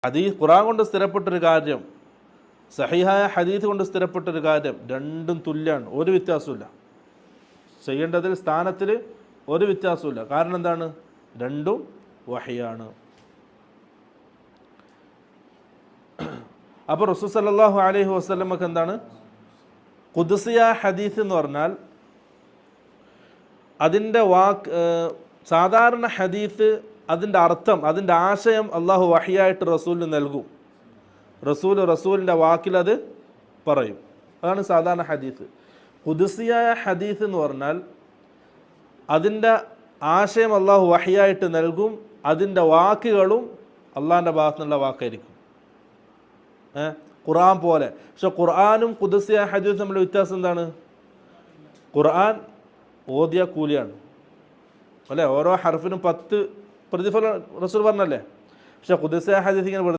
ഹദീസ് ഖുർആൻ കൊണ്ട് സ്ഥിരപ്പെട്ടൊരു കാര്യം, സഹീഹായ ഹദീസ് കൊണ്ട് സ്ഥിരപ്പെട്ടൊരു കാര്യം, രണ്ടും തുല്യമാണ്, ഒരു വ്യത്യാസമില്ല. ചെയ്യേണ്ടതിൽ സ്ഥാനത്തിൽ ഒരു വ്യത്യാസമില്ല. കാരണം എന്താണ്? രണ്ടും വഹിയാണ്. അപ്പോൾ റസൂൽ സല്ലല്ലാഹു അലൈഹി വസല്ലമക്ക് എന്താണ് ഖുദ്സിയ ഹദീസ് എന്ന് പറഞ്ഞാൽ? അതിൻ്റെ സാധാരണ ഹദീസ് അതിൻ്റെ അർത്ഥം, അതിൻ്റെ ആശയം അള്ളാഹു വഹിയായിട്ട് റസൂലിന് നൽകും. റസൂലിൻ്റെ വാക്കിൽ അത് പറയും. അതാണ് സാധാരണ ഹദീസ്. ഖുദ്സിയായ ഹദീസ് എന്ന് പറഞ്ഞാൽ അതിൻ്റെ ആശയം അള്ളാഹു വഹിയായിട്ട് നൽകും, അതിൻ്റെ വാക്കുകളും അള്ളാഹിൻ്റെ ഭാഗത്തു നിന്നുള്ള വാക്കായിരിക്കും. ഖുർആൻ പോലെ. പക്ഷെ ഖുർആനും ഖുദ്സിയായ ഹദീസും തമ്മിലുള്ള വ്യത്യാസം എന്താണ്? ഖുർആൻ ഓതിയ കൂലിയാണ് അല്ലേ, ഓരോ ഹർഫിനും 10 പ്രതിഫലം റസൂൽ പറഞ്ഞല്ലേ. പക്ഷെ ഖുദ്സിയായ ഹദീസ് ഇങ്ങനെ